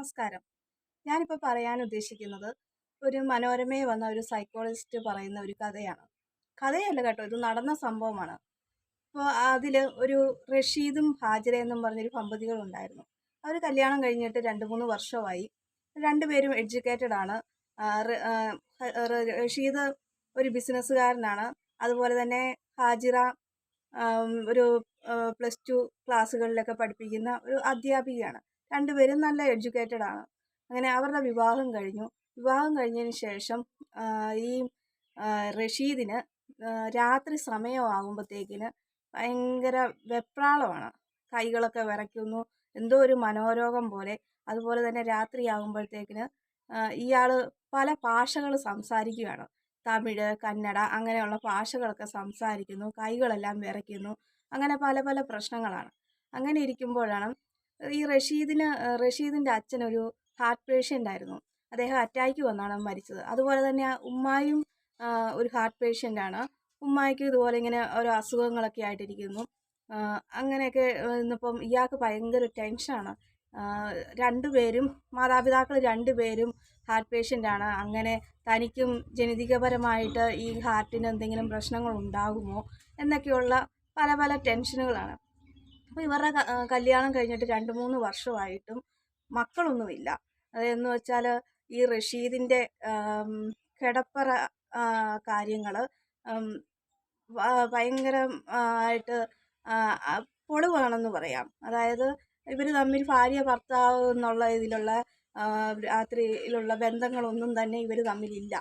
നമസ്കാരം. ഞാനിപ്പോൾ പറയാൻ ഉദ്ദേശിക്കുന്നത് ഒരു മനോരമയിൽ വന്ന ഒരു സൈക്കോളജിസ്റ്റ് പറയുന്ന ഒരു കഥയാണ്. കഥയല്ല കേട്ടോ, ഇത് നടന്ന സംഭവമാണ്. അപ്പോൾ അതിൽ ഒരു റഷീദും ഹാജിറയെന്നും പറഞ്ഞൊരു ദമ്പതികളുണ്ടായിരുന്നു. അവർ കല്യാണം കഴിഞ്ഞിട്ട് 2-3 വർഷമായി. രണ്ടുപേരും എഡ്യൂക്കേറ്റഡ് ആണ്. റഷീദ് ഒരു ബിസിനസ്സുകാരനാണ്. അതുപോലെ തന്നെ ഹാജിറ ഒരു +2 ക്ലാസ്സുകളിലൊക്കെ പഠിപ്പിക്കുന്ന ഒരു അധ്യാപികയാണ്. രണ്ടുപേരും നല്ല എഡ്യൂക്കേറ്റഡ് ആണ്. അങ്ങനെ അവരുടെ വിവാഹം കഴിഞ്ഞു. വിവാഹം കഴിഞ്ഞതിന് ശേഷം ഈ റഷീദിന് രാത്രി സമയമാകുമ്പോഴത്തേക്കിന് ഭയങ്കര വെപ്രാളമാണ്. കൈകളൊക്കെ വിറയ്ക്കുന്നു. എന്തോ ഒരു മനോരോഗം പോലെ. അതുപോലെ തന്നെ രാത്രിയാകുമ്പോഴത്തേക്കിന് ഇയാൾ പല ഭാഷകൾ സംസാരിക്കുകയാണ്. തമിഴ്, കന്നഡ അങ്ങനെയുള്ള ഭാഷകളൊക്കെ സംസാരിക്കുന്നു. കൈകളെല്ലാം വിറയ്ക്കുന്നു. അങ്ങനെ പല പല പ്രശ്നങ്ങളാണ്. അങ്ങനെ ഇരിക്കുമ്പോഴാണ് ഈ റഷീദിൻ്റെ അച്ഛനൊരു ഹാർട്ട് പേഷ്യൻ്റ് ആയിരുന്നു. അദ്ദേഹം അറ്റാക്ക് വന്നാണ് മരിച്ചത്. അതുപോലെ തന്നെ ഉമ്മായും ഒരു ഹാർട്ട് പേഷ്യൻ്റാണ്. ഉമ്മായ്ക്കും ഇതുപോലെ ഇങ്ങനെ ഓരോ അസുഖങ്ങളൊക്കെ ആയിട്ടിരിക്കുന്നു. അങ്ങനെയൊക്കെ ഇന്നിപ്പം ഇയാൾക്ക് ഭയങ്കര ടെൻഷനാണ്. രണ്ടുപേരും മാതാപിതാക്കൾ രണ്ടുപേരും ഹാർട്ട് പേഷ്യൻ്റാണ്. അങ്ങനെ തനിക്കും ജനിതകപരമായിട്ട് ഈ ഹാർട്ടിന് എന്തെങ്കിലും പ്രശ്നങ്ങൾ ഉണ്ടാകുമോ എന്നൊക്കെയുള്ള പല പല ടെൻഷനുകളാണ്. അപ്പോൾ ഇവരുടെ കല്യാണം കഴിഞ്ഞിട്ട് 2-3 വർഷമായിട്ടും മക്കളൊന്നുമില്ല. അതെന്ന് വെച്ചാൽ ഈ റഷീദിൻ്റെ കിടപ്പറ കാര്യങ്ങൾ ഭയങ്കര ആയിട്ട് പൊളിവാണെന്ന് പറയാം. അതായത് ഇവർ തമ്മിൽ ഭാര്യ ഭർത്താവ് എന്നുള്ള ഇതിലുള്ള രാത്രിയിലുള്ള ബന്ധങ്ങളൊന്നും തന്നെ ഇവർ തമ്മിലില്ല.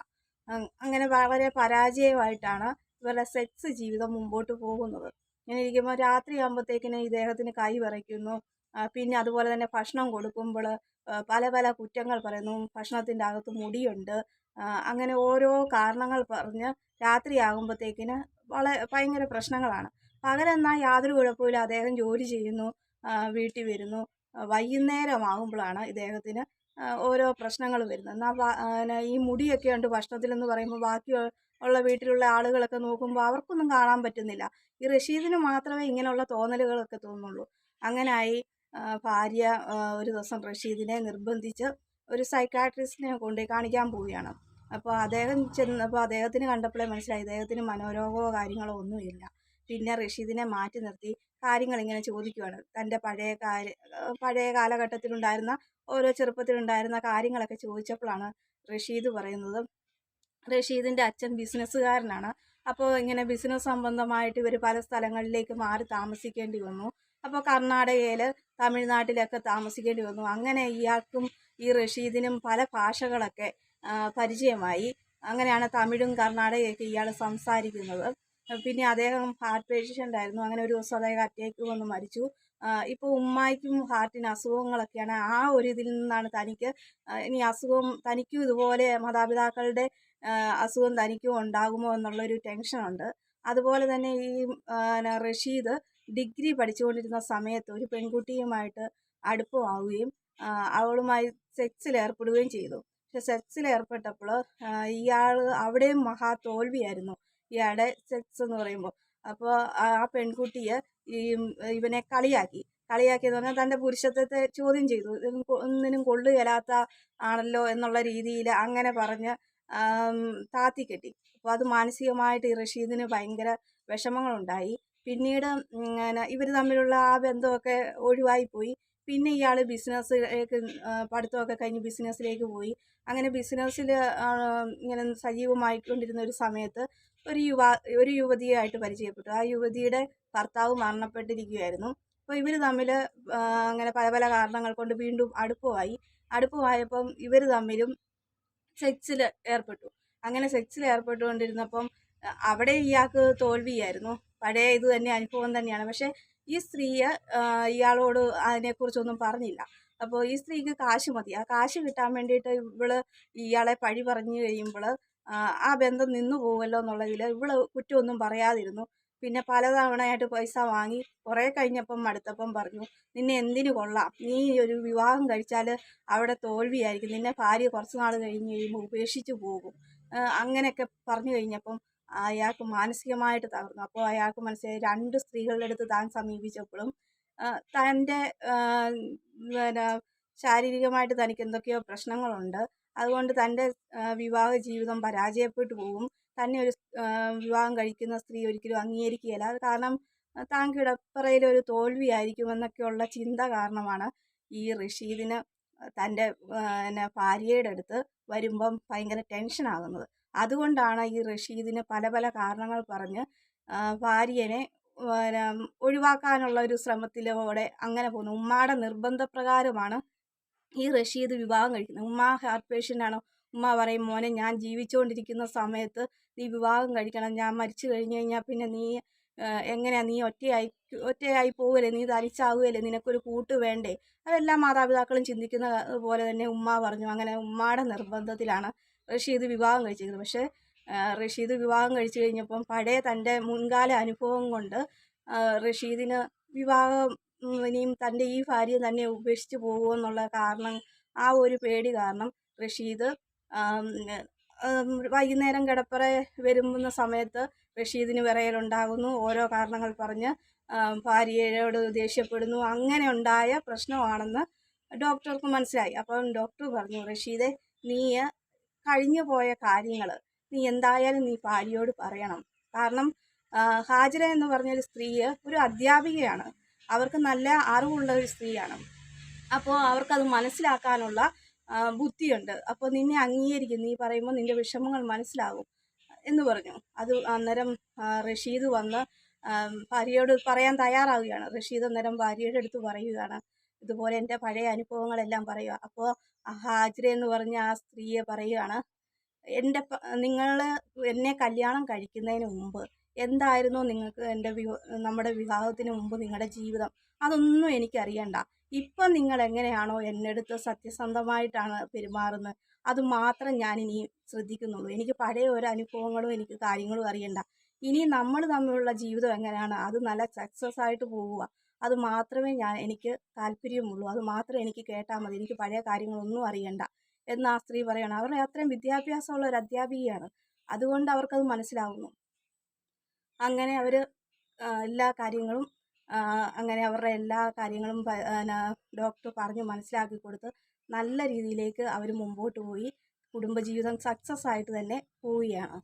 അങ്ങനെ വളരെ പരാജയമായിട്ടാണ് ഇവരുടെ സെക്സ് ജീവിതം മുമ്പോട്ട് പോകുന്നത്. ഇങ്ങനെ ഇരിക്കുമ്പോൾ രാത്രിയാകുമ്പോഴത്തേക്കിന് ഇദ്ദേഹത്തിന് കൈ വിറയ്ക്കുന്നു. പിന്നെ അതുപോലെ തന്നെ ഭക്ഷണം കൊടുക്കുമ്പോൾ പല പല കുറ്റങ്ങൾ പറയുന്നു. ഭക്ഷണത്തിൻ്റെ അകത്ത് മുടിയുണ്ട്. അങ്ങനെ ഓരോ കാരണങ്ങൾ പറഞ്ഞ് രാത്രിയാകുമ്പോഴത്തേക്കിന് ഭയങ്കര പ്രശ്നങ്ങളാണ്. പകലെന്നാൽ യാതൊരു കുഴപ്പമില്ല, അദ്ദേഹം ജോലി ചെയ്യുന്നു, വീട്ടിൽ വരുന്നു. വൈകുന്നേരമാകുമ്പോഴാണ് ഇദ്ദേഹത്തിന് ഓരോ പ്രശ്നങ്ങൾ വരുന്നത്. എന്നാൽ ഈ മുടിയൊക്കെ ഉണ്ട് ഭക്ഷണത്തിലെന്ന് പറയുമ്പോൾ ബാക്കി ഉള്ള വീട്ടിലുള്ള ആളുകളൊക്കെ നോക്കുമ്പോൾ അവർക്കൊന്നും കാണാൻ പറ്റുന്നില്ല. ഈ റഷീദിന് മാത്രമേ ഇങ്ങനെയുള്ള തോന്നലുകളൊക്കെ തോന്നുള്ളൂ. അങ്ങനായി ഭാര്യ ഒരു ദിവസം റഷീദിനെ നിർബന്ധിച്ച് ഒരു സൈക്കാട്രിസ്റ്റിനെ കൊണ്ടുപോയി കാണിക്കാൻ പോവുകയാണ്. അപ്പോൾ അദ്ദേഹം ചെന്നപ്പോൾ അദ്ദേഹത്തിന് കണ്ടപ്പോഴേ മനസ്സിലായി ഇദ്ദേഹത്തിന് മനോരോഗമോ കാര്യങ്ങളോ ഒന്നുമില്ല. പിന്നെ റഷീദിനെ മാറ്റി നിർത്തി കാര്യങ്ങളിങ്ങനെ ചോദിക്കുകയാണ്. തൻ്റെ പഴയ കാലഘട്ടത്തിലുണ്ടായിരുന്ന ഓരോ ചെറുപ്പത്തിലുണ്ടായിരുന്ന കാര്യങ്ങളൊക്കെ ചോദിച്ചപ്പോഴാണ് റഷീദ് പറയുന്നത് റഷീദിൻ്റെ അച്ഛൻ ബിസിനസ്സുകാരനാണ്. അപ്പോൾ ഇങ്ങനെ ബിസിനസ് സംബന്ധമായിട്ട് ഇവർ പല സ്ഥലങ്ങളിലേക്ക് മാറി താമസിക്കേണ്ടി വന്നു. അപ്പോൾ കർണാടകയിൽ, തമിഴ്നാട്ടിലൊക്കെ താമസിക്കേണ്ടി വന്നു. അങ്ങനെ ഇയാൾക്കും ഈ റഷീദിനും പല ഭാഷകളൊക്കെ പരിചയമായി. അങ്ങനെയാണ് തമിഴും കർണാടകയൊക്കെ ഇയാൾ സംസാരിക്കുന്നത്. പിന്നെ അദ്ദേഹം ഹാർട്ട് പേഷ്യൻ്റ് ആയിരുന്നു. അങ്ങനെ ഒരു ദിവസം അദ്ദേഹം അറ്റാക്ക് വന്ന് മരിച്ചു. ഇപ്പോൾ ഉമ്മായ്ക്കും ഹാർട്ടിന് അസുഖങ്ങളൊക്കെയാണ്. ആ ഒരു ഇതിൽ നിന്നാണ് തനിക്ക് ഇനി അസുഖം തനിക്കും ഇതുപോലെ മാതാപിതാക്കളുടെ അസുഖം തനിക്കും ഉണ്ടാകുമോ എന്നുള്ളൊരു ടെൻഷനുണ്ട്. അതുപോലെ തന്നെ ഈ റഷീദ് ഡിഗ്രി പഠിച്ചുകൊണ്ടിരുന്ന സമയത്ത് ഒരു പെൺകുട്ടിയുമായിട്ട് അടുപ്പമാവുകയും അവളുമായി സെക്സിൽ ഏർപ്പെടുകയും ചെയ്തു. പക്ഷെ സെക്സിൽ ഏർപ്പെട്ടപ്പോൾ ഇയാൾ അവിടെയും മഹാ തോൽവിയായിരുന്നു ഇയാളുടെ സെക്സ് എന്ന് പറയുമ്പോൾ. അപ്പോൾ ആ പെൺകുട്ടിയെ ഇവനെ കളിയാക്കിയെന്ന് പറഞ്ഞാൽ തൻ്റെ പുരുഷത്വത്തെ ചോദ്യം ചെയ്തു. ഒന്നിനും കൊള്ളുകേലാത്ത ആണല്ലോ എന്നുള്ള രീതിയിൽ അങ്ങനെ പറഞ്ഞ് താത്തിക്കെട്ടി. അപ്പോൾ അത് മാനസികമായിട്ട് ഈ റഷീദിന് ഭയങ്കര വിഷമങ്ങളുണ്ടായി. പിന്നീട് ഇവർ തമ്മിലുള്ള ആ ബന്ധമൊക്കെ ഒഴിവായിപ്പോയി. പിന്നെ ഇയാൾ ബിസിനസ്സിലേക്ക് പഠിത്തമൊക്കെ കഴിഞ്ഞ് ബിസിനസ്സിലേക്ക് പോയി. അങ്ങനെ ബിസിനസ്സിൽ ഇങ്ങനെ സജീവമായിക്കൊണ്ടിരുന്ന ഒരു സമയത്ത് ഒരു യുവതിയായിട്ട് പരിചയപ്പെട്ടു. ആ യുവതിയുടെ ഭർത്താവ് മരണപ്പെട്ടിരിക്കുകയായിരുന്നു. അപ്പോൾ ഇവർ തമ്മിൽ അങ്ങനെ പല പല കാരണങ്ങൾ കൊണ്ട് വീണ്ടും അടുപ്പമായപ്പം ഇവർ തമ്മിലും സെക്സിൽ ഏർപ്പെട്ടു. അങ്ങനെ സെക്സിൽ ഏർപ്പെട്ടുകൊണ്ടിരുന്നപ്പം അവിടെ ഇയാൾക്ക് തോൽവിയായിരുന്നു. പഴയ ഇത് തന്നെ അനുഭവം തന്നെയാണ്. പക്ഷേ ഈ സ്ത്രീ ഇയാളോട് അതിനെക്കുറിച്ചൊന്നും പറഞ്ഞില്ല. അപ്പോൾ ഈ സ്ത്രീക്ക് കാശ് മതി. ആ കാശ് കിട്ടാൻ വേണ്ടിയിട്ട് ഇയാളെ പഴി പറഞ്ഞു കഴിയുമ്പോൾ ആ ബന്ധം നിന്നു പോകുമല്ലോ എന്നുള്ളതിൽ കുറ്റമൊന്നും പറയാതിരുന്നു. പിന്നെ പലതവണയായിട്ട് പൈസ വാങ്ങി കുറേ കഴിഞ്ഞപ്പം മടുത്തപ്പം പറഞ്ഞു, നിന്നെ എന്തിനു കൊള്ളാം, നീ ഒരു വിവാഹം കഴിച്ചാൽ അവിടെ തോൽവിയായിരിക്കും, നിന്നെ ഭാര്യ കുറച്ച് നാൾ കഴിഞ്ഞ് കഴിയുമ്പോൾ ഉപേക്ഷിച്ച് പോകും. അങ്ങനെയൊക്കെ പറഞ്ഞു കഴിഞ്ഞപ്പം അയാൾക്ക് മാനസികമായിട്ട് തകർന്നു. അപ്പോൾ അയാൾക്ക് മനസ്സിലായി 2 സ്ത്രീകളുടെ അടുത്ത് താൻ സമീപിച്ചപ്പോഴും തൻ്റെ പിന്നെ ശാരീരികമായിട്ട് തനിക്ക് എന്തൊക്കെയോ പ്രശ്നങ്ങളുണ്ട്. അതുകൊണ്ട് തൻ്റെ വിവാഹ ജീവിതം പരാജയപ്പെട്ടു പോകും. തന്നെ ഒരു വിവാഹം കഴിക്കുന്ന സ്ത്രീ ഒരിക്കലും അംഗീകരിക്കുകയില്ല. അത് കാരണം താൻ കിടപ്പറയിലൊരു തോൽവിയായിരിക്കുമെന്നൊക്കെയുള്ള ചിന്ത കാരണമാണ് ഈ റഷീദിന് തൻ്റെ ഭാര്യയുടെ അടുത്ത് വരുമ്പം ഭയങ്കര ടെൻഷനാകുന്നത്. അതുകൊണ്ടാണ് ഈ റഷീദിന് പല പല കാരണങ്ങൾ പറഞ്ഞ് ഭാര്യനെ ഒഴിവാക്കാനുള്ള ഒരു ശ്രമത്തിലൂടെ അങ്ങനെ പോകുന്നു. ഉമ്മാടെ നിർബന്ധപ്രകാരമാണ് ഈ റഷീദ് വിവാഹം കഴിക്കുന്നത്. ഉമ്മ ഹാർട്ട് പേഷ്യൻ്റാണ്. ഉമ്മ പറയും, മോനെ ഞാൻ ജീവിച്ചുകൊണ്ടിരിക്കുന്ന സമയത്ത് നീ വിവാഹം കഴിക്കണം. ഞാൻ മരിച്ചു കഴിഞ്ഞ് കഴിഞ്ഞാൽ പിന്നെ നീ എങ്ങനെയാ, നീ ഒറ്റയായി പോവുകയല്ലേ, നീ തനിച്ചാവുകയല്ലേ, നിനക്കൊരു കൂട്ട് വേണ്ടേ. അതെല്ലാ മാതാപിതാക്കളും ചിന്തിക്കുന്ന പോലെ തന്നെ ഉമ്മ പറഞ്ഞു. അങ്ങനെ ഉമ്മാടെ നിർബന്ധത്തിലാണ് റഷീദ് വിവാഹം കഴിച്ചിരിക്കുന്നത്. പക്ഷേ റഷീദ് വിവാഹം കഴിച്ചു കഴിഞ്ഞപ്പം പഴയ തൻ്റെ മുൻകാല അനുഭവം കൊണ്ട് റഷീദിന് വിവാഹം ഇനിയും തൻ്റെ ഈ ഭാര്യ തന്നെ ഉപേക്ഷിച്ച് പോകുമോ എന്നുള്ള കാരണം, ആ ഒരു പേടി കാരണം റഷീദ് വൈകുന്നേരം കിടപ്പറ വരുന്ന സമയത്ത് റഷീദിന് വിറയലുണ്ടാകുന്നു. ഓരോ കാരണങ്ങൾ പറഞ്ഞ് ഭാര്യയോട് ദേഷ്യപ്പെടുന്നു. അങ്ങനെ ഉണ്ടായ പ്രശ്നമാണെന്ന് ഡോക്ടർക്ക് മനസ്സിലായി. അപ്പം ഡോക്ടർ പറഞ്ഞു, റഷീദെ, നീ കഴിഞ്ഞു പോയ കാര്യങ്ങൾ നീ എന്തായാലും നീ ഭാര്യയോട് പറയണം. കാരണം ഹാജിറ എന്ന് പറഞ്ഞൊരു സ്ത്രീ ഒരു അധ്യാപികയാണ്. അവർക്ക് നല്ല അറിവുള്ള ഒരു സ്ത്രീയാണ്. അപ്പോൾ അവർക്കത് മനസ്സിലാക്കാനുള്ള ബുദ്ധിയുണ്ട്. അപ്പോൾ നിന്നെ അംഗീകരിക്കും, നീ പറയുമ്പോൾ നിൻ്റെ വിഷമങ്ങൾ മനസ്സിലാകും എന്ന് പറഞ്ഞു. അത് അന്നേരം റഷീദ് വന്ന് ഭാര്യയോട് പറയാൻ തയ്യാറാവുകയാണ്. റഷീദ് അന്നേരം ഭാര്യയുടെ അടുത്ത് പറയുകയാണ്, ഇതുപോലെ എൻ്റെ പഴയ അനുഭവങ്ങളെല്ലാം പറയുക. അപ്പോൾ ഹാജിറ എന്ന് പറഞ്ഞ ആ സ്ത്രീയെ പറയുകയാണ്, നിങ്ങൾ എന്നെ കല്യാണം കഴിക്കുന്നതിന് മുമ്പ് എന്തായിരുന്നു നിങ്ങൾക്ക് നമ്മുടെ വിവാഹത്തിന് മുമ്പ് നിങ്ങളുടെ ജീവിതം, അതൊന്നും എനിക്കറിയണ്ട. ഇപ്പം നിങ്ങൾ എങ്ങനെയാണോ എന്നെടുത്ത് സത്യസന്ധമായിട്ടാണ് പെരുമാറുന്നത്, അത് മാത്രം ഞാനിനി ശ്രദ്ധിക്കുന്നുള്ളൂ. എനിക്ക് പഴയ ഒരു അനുഭവങ്ങളും എനിക്ക് കാര്യങ്ങളും അറിയണ്ട. ഇനി നമ്മൾ തമ്മിലുള്ള ജീവിതം എങ്ങനെയാണ്, അത് നല്ല സക്സസ് ആയിട്ട് പോവുക, അത് മാത്രമേ എനിക്ക് താല്പര്യമുള്ളൂ. അത് മാത്രം എനിക്ക് കേട്ടാൽ മതി. എനിക്ക് പഴയ കാര്യങ്ങളൊന്നും അറിയണ്ട എന്ന് ആ സ്ത്രീ പറയണം. അവരുടെ അത്രയും വിദ്യാഭ്യാസമുള്ള ഒരു അധ്യാപികയാണ്. അതുകൊണ്ട് അവർക്കത് മനസ്സിലാവുന്നു. അങ്ങനെ അവർ എല്ലാ കാര്യങ്ങളും അങ്ങനെ അവരുടെ എല്ലാ കാര്യങ്ങളും ഡോക്ടർ പറഞ്ഞ് മനസ്സിലാക്കി കൊടുത്ത് നല്ല രീതിയിലേക്ക് അവർ മുമ്പോട്ട് പോയി കുടുംബജീവിതം സക്സസ് ആയിട്ട് തന്നെ പോവുകയാണ്.